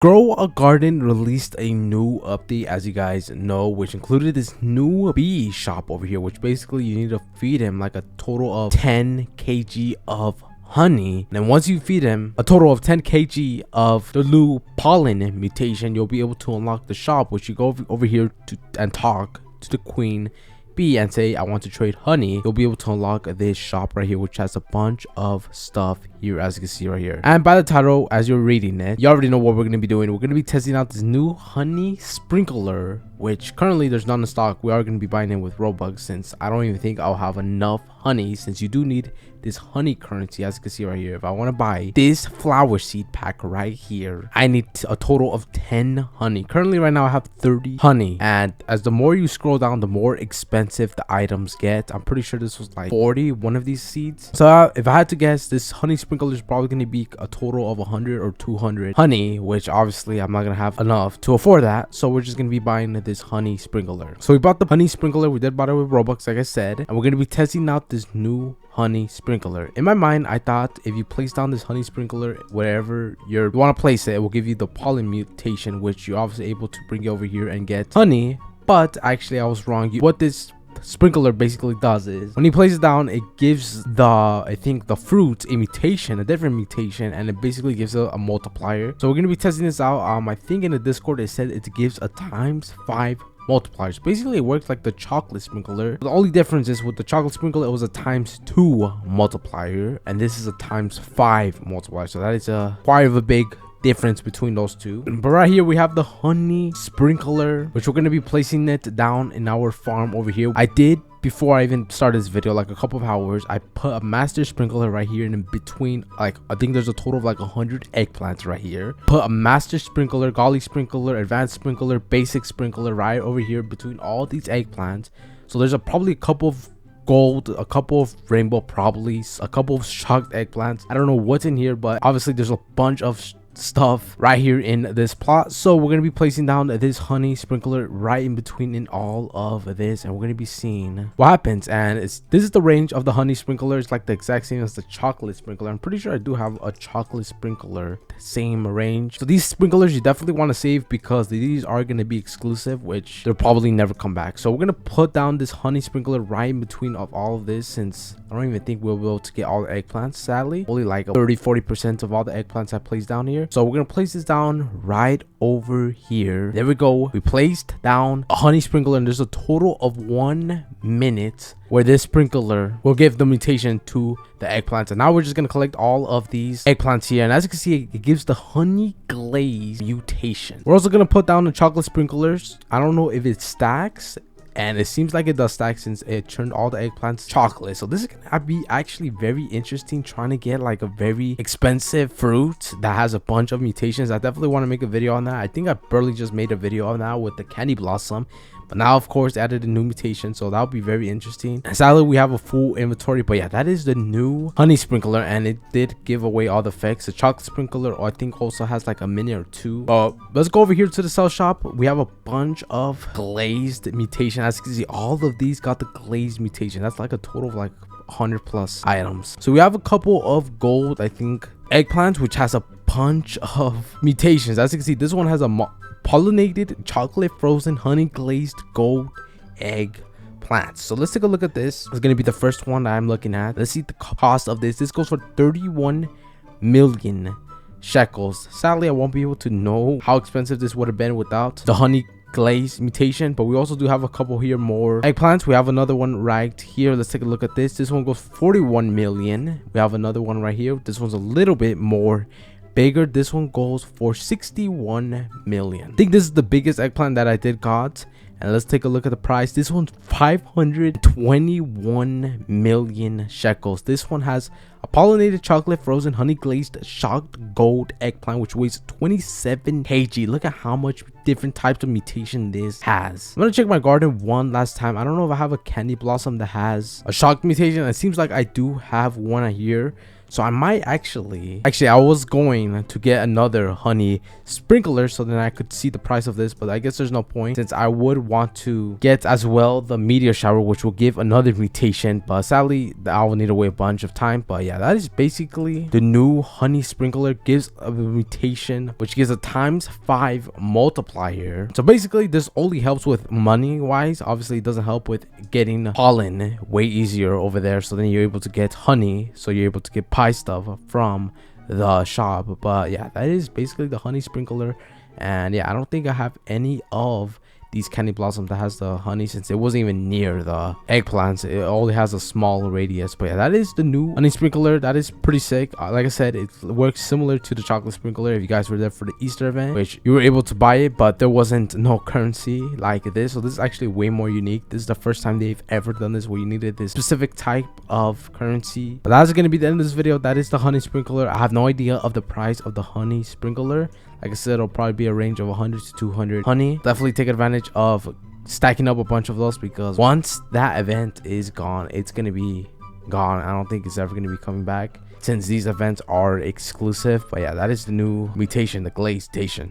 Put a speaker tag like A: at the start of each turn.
A: Grow a Garden released a new update, as you guys know, which included this new bee shop over here, which basically you need to feed him like a total of 10 kg of honey. And then once you feed him a total of 10 kg of the new pollen mutation, you'll be able to unlock the shop, which you go over here to and talk to the queen bee and say, I want to trade honey. You'll be able to unlock this shop right here, which has a bunch of stuff here, as you can see right here. And by the title, as you're reading it, you already know what we're going to be doing. We're going to be testing out this new honey sprinkler, which currently there's none in stock. We are going to be buying it with Robux, since I don't even think I'll have enough honey, since you do need this honey currency, as you can see right here. If I want to buy this flower seed pack right here, I need a total of 10 honey. Currently right now I have 30 honey, and as the more you scroll down, the more expensive the items get. I'm pretty sure this was like 40 one of these seeds. So if I had to guess, this honey sprinkler is probably going to be a total of 100 or 200 honey, which obviously I'm not going to have enough to afford that, so we're just going to be buying this honey sprinkler. So we bought the honey sprinkler. We did buy it with Robux, like I said, and we're going to be testing out this new honey sprinkler. In my mind, I thought if you place down this honey sprinkler wherever you want to place it, it will give you the pollen mutation, which you're obviously able to bring over here and get honey. But actually I was wrong. What this sprinkler basically does is when you place it down, it gives I think the fruit a mutation, a different mutation, and it basically gives it a multiplier. So we're going to be testing this out. I think in the Discord it said it gives a ×5 multipliers. Basically it works like the chocolate sprinkler. The only difference is with the chocolate sprinkler, it was a ×2 multiplier, and this is a ×5 multiplier. So that is quite of a big difference between those two. But right here we have the honey sprinkler, which we're going to be placing it down in our farm over here. I did, before I even started this video, like a couple of hours, I put a master sprinkler right here, and in between, like, I think there's a total of like 100 eggplants right here. Put a master sprinkler, golly sprinkler, advanced sprinkler, basic sprinkler right over here between all these eggplants. So there's probably a couple of gold, a couple of rainbow, probably a couple of shocked eggplants. I don't know what's in here, but obviously there's a bunch of stuff right here in this plot. So we're going to be placing down this honey sprinkler right in between in all of this, and we're going to be seeing what happens. And this is the range of the honey sprinkler. It's like the exact same as the chocolate sprinkler. I'm pretty sure I do have a chocolate sprinkler, same range. So these sprinklers you definitely want to save, because these are going to be exclusive, which they'll probably never come back. So we're going to put down this honey sprinkler right in between of all of this, since I don't even think we'll be able to get all the eggplants, sadly. Only like 30-40% of all the eggplants I placed down here. So we're gonna place this down right over here. There we go. We placed down a honey sprinkler, and there's a total of 1 minute where this sprinkler will give the mutation to the eggplants. And now we're just gonna collect all of these eggplants here, and as you can see, it gives the honey glaze mutation. We're also gonna put down the chocolate sprinklers. I don't know if it stacks, and it seems like it does stack, since it turned all the eggplants chocolate. So this is gonna be actually very interesting, trying to get like a very expensive fruit that has a bunch of mutations. I definitely want to make a video on that. I think I barely just made a video on that with the candy blossom, but now of course added a new mutation, so that'll be very interesting. And sadly we have a full inventory, but yeah, that is the new honey sprinkler, and it did give away all the effects. The chocolate sprinkler I think also has like a minute or two. But let's go over here to the sell shop. We have a bunch of glazed mutation. As you can see, all of these got the glazed mutation. That's like a total of like 100+ items. So we have a couple of gold, I think, eggplants, which has a bunch of mutations. As you can see, this one has a pollinated chocolate frozen honey glazed gold egg plants. So let's take a look at this. It's going to be the first one that I'm looking at. Let's see the cost of this. This goes for 31 million shekels. Sadly I won't be able to know how expensive this would have been without the honey glaze mutation. But we also do have a couple here more eggplants. We have another one right here. Let's take a look at this. This one goes 41 million. We have another one right here. This one's a little bit more bigger. This one goes for 61 million. I think this is the biggest eggplant that I did got. And let's take a look at the price. This one's 521 million shekels. This one has a pollinated chocolate frozen honey glazed shocked gold eggplant, which weighs 27 kg. Look at how much different types of mutation this has. I'm gonna check my garden one last time. I don't know if I have a candy blossom that has a shocked mutation. It seems like I do have one here. So I might actually I was going to get another honey sprinkler so then I could see the price of this, but I guess there's no point since I would want to get as well the meteor shower, which will give another mutation, but sadly I will need to wait a bunch of time. But yeah, that is basically the new honey sprinkler. Gives a mutation which gives a ×5 multiplier. So basically this only helps with money wise. Obviously it doesn't help with getting pollen way easier over there, so then you're able to get honey, so you're able to get pie stuff from the shop. But yeah, that is basically the honey sprinkler. And yeah, I don't think I have any of these candy blossoms that has the honey since it wasn't even near the eggplants. It only has a small radius. But yeah, that is the new honey sprinkler. That is pretty sick. Like I said, it works similar to the chocolate sprinkler. If you guys were there for the Easter event, which you were able to buy it, but there wasn't no currency like this, so this is actually way more unique. This is the first time they've ever done this where you needed this specific type of currency. But that's gonna be the end of this video. That is the honey sprinkler. I have no idea of the price of the honey sprinkler. Like I said, it'll probably be a range of 100 to 200 honey. Definitely take advantage of stacking up a bunch of those, because once that event is gone, it's gonna be gone. I don't think it's ever gonna be coming back since these events are exclusive. But yeah, that is the new mutation, the glaze station.